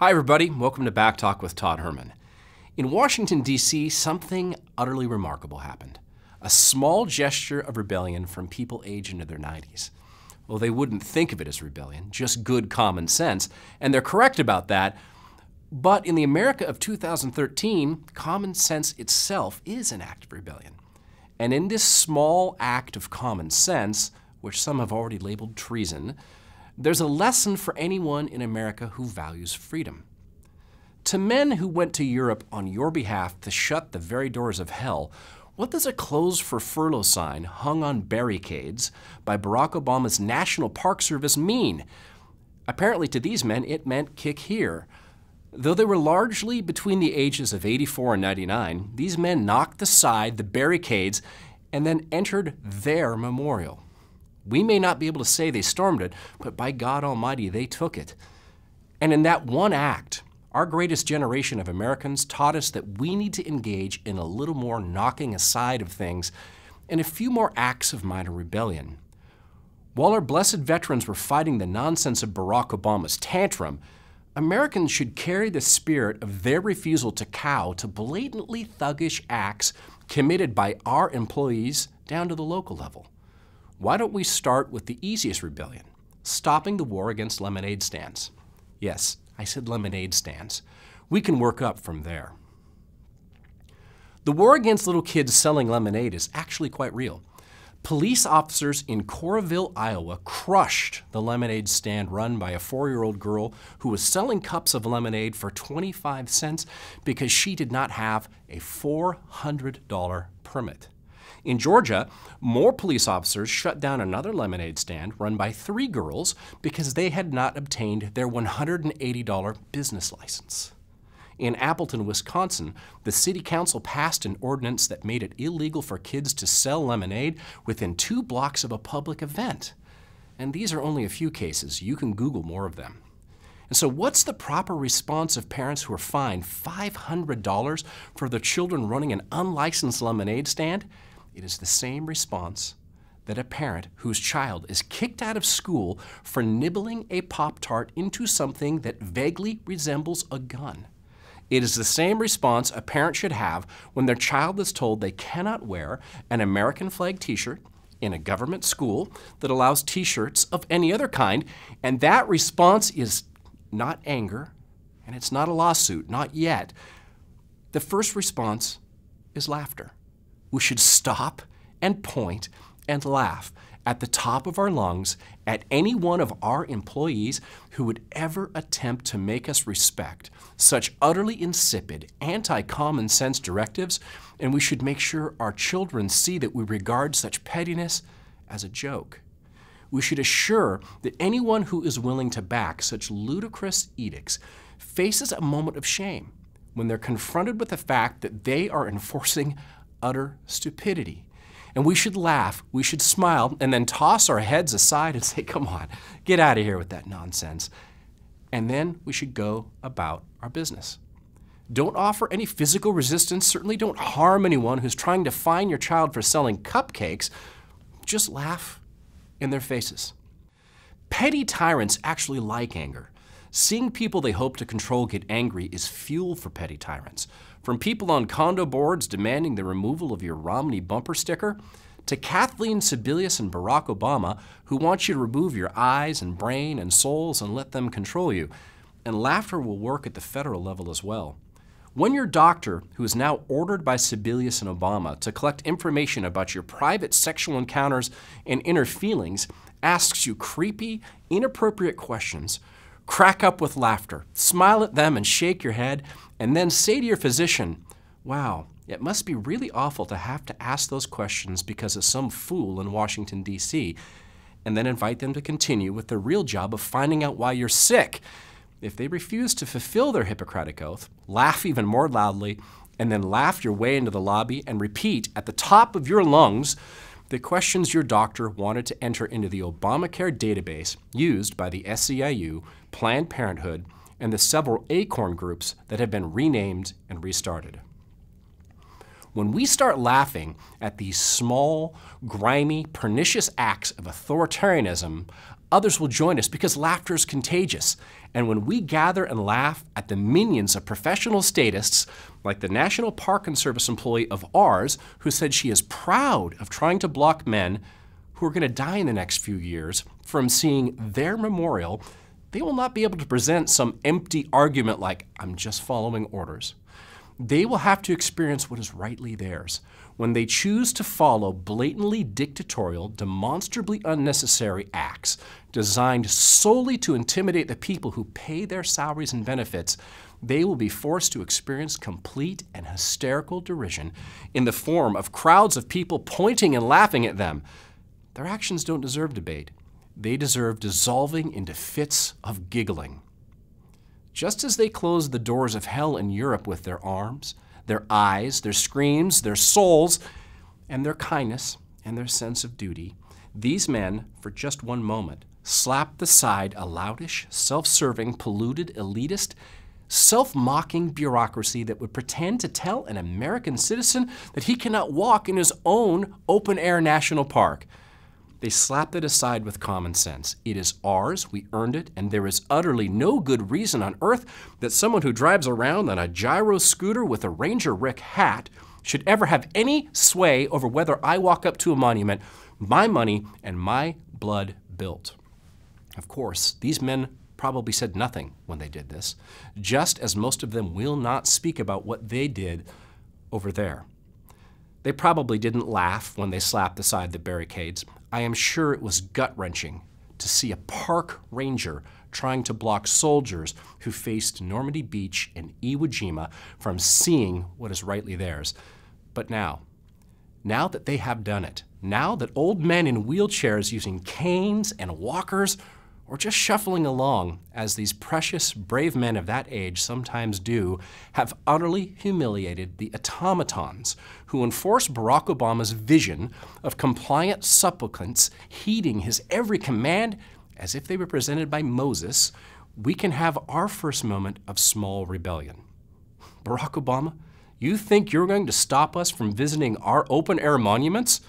Hi everybody, welcome to Back Talk with Todd Herman. In Washington D.C, something utterly remarkable happened. A small gesture of rebellion from people aged into their 90s. Well, they wouldn't think of it as rebellion, just good common sense, and they're correct about that. But in the America of 2013, common sense itself is an act of rebellion. And in this small act of common sense, which some have already labeled treason, there's a lesson for anyone in America who values freedom. To men who went to Europe on your behalf to shut the very doors of hell, what does a closed for furlough sign hung on barricades by Barack Obama's National Park Service mean? Apparently to these men, it meant kick here. Though they were largely between the ages of 84 and 99, these men knocked aside the barricades and then entered their memorial. We may not be able to say they stormed it, but by God Almighty, they took it. And in that one act, our greatest generation of Americans taught us that we need to engage in a little more knocking aside of things and a few more acts of minor rebellion. While our blessed veterans were fighting the nonsense of Barack Obama's tantrum, Americans should carry the spirit of their refusal to cow to blatantly thuggish acts committed by our employees down to the local level. Why don't we start with the easiest rebellion, stopping the war against lemonade stands? Yes, I said lemonade stands. We can work up from there. The war against little kids selling lemonade is actually quite real. Police officers in Coralville, Iowa crushed the lemonade stand run by a 4-year-old girl who was selling cups of lemonade for 25 cents because she did not have a $400 permit. In Georgia, more police officers shut down another lemonade stand run by 3 girls because they had not obtained their $180 business license. In Appleton, Wisconsin, the city council passed an ordinance that made it illegal for kids to sell lemonade within 2 blocks of a public event. And these are only a few cases. You can Google more of them. And so what's the proper response of parents who are fined $500 for their children running an unlicensed lemonade stand? It is the same response that a parent whose child is kicked out of school for nibbling a Pop-Tart into something that vaguely resembles a gun. It is the same response a parent should have when their child is told they cannot wear an American flag t-shirt in a government school that allows t-shirts of any other kind, and that response is not anger, and it's not a lawsuit, not yet. The first response is laughter. We should stop and point and laugh at the top of our lungs at any one of our employees who would ever attempt to make us respect such utterly insipid, anti-common sense directives, and we should make sure our children see that we regard such pettiness as a joke. We should assure that anyone who is willing to back such ludicrous edicts faces a moment of shame when they're confronted with the fact that they are enforcing utter stupidity. And we should laugh, we should smile, and then toss our heads aside and say, come on, get out of here with that nonsense. And then we should go about our business. Don't offer any physical resistance, certainly don't harm anyone who's trying to fine your child for selling cupcakes. Just laugh in their faces. Petty tyrants actually like anger. Seeing people they hope to control get angry is fuel for petty tyrants. From people on condo boards demanding the removal of your Romney bumper sticker, to Kathleen Sebelius and Barack Obama, who want you to remove your eyes and brain and souls and let them control you. And laughter will work at the federal level as well. When your doctor, who is now ordered by Sebelius and Obama to collect information about your private sexual encounters and inner feelings, asks you creepy, inappropriate questions, crack up with laughter, smile at them and shake your head, and then say to your physician, wow, it must be really awful to have to ask those questions because of some fool in Washington, D.C., and then invite them to continue with the real job of finding out why you're sick. If they refuse to fulfill their Hippocratic oath, laugh even more loudly, and then laugh your way into the lobby and repeat at the top of your lungs the questions your doctor wanted to enter into the Obamacare database used by the SEIU, Planned Parenthood, and the several ACORN groups that have been renamed and restarted. When we start laughing at these small, grimy, pernicious acts of authoritarianism, others will join us because laughter is contagious. And when we gather and laugh at the minions of professional statists, like the National Park and Service employee of ours who said she is proud of trying to block men who are going to die in the next few years from seeing their memorial, they will not be able to present some empty argument like, I'm just following orders. They will have to experience what is rightly theirs. When they choose to follow blatantly dictatorial, demonstrably unnecessary acts designed solely to intimidate the people who pay their salaries and benefits, they will be forced to experience complete and hysterical derision in the form of crowds of people pointing and laughing at them. Their actions don't deserve debate. They deserve dissolving into fits of giggling. Just as they closed the doors of hell in Europe with their arms, their eyes, their screams, their souls, and their kindness and their sense of duty, these men, for just one moment, slapped aside a loutish, self-serving, polluted, elitist, self-mocking bureaucracy that would pretend to tell an American citizen that he cannot walk in his own open-air national park. They slapped it aside with common sense. It is ours, we earned it, and there is utterly no good reason on earth that someone who drives around on a gyro scooter with a Ranger Rick hat should ever have any sway over whether I walk up to a monument my money and my blood built. Of course, these men probably said nothing when they did this, just as most of them will not speak about what they did over there. They probably didn't laugh when they slapped aside the barricades. I am sure it was gut-wrenching to see a park ranger trying to block soldiers who faced Normandy Beach and Iwo Jima from seeing what is rightly theirs. But now that they have done it, now that old men in wheelchairs using canes and walkers or just shuffling along, as these precious, brave men of that age sometimes do, have utterly humiliated the automatons who enforce Barack Obama's vision of compliant supplicants heeding his every command as if they were presented by Moses, we can have our first moment of small rebellion. Barack Obama, you think you're going to stop us from visiting our open-air monuments?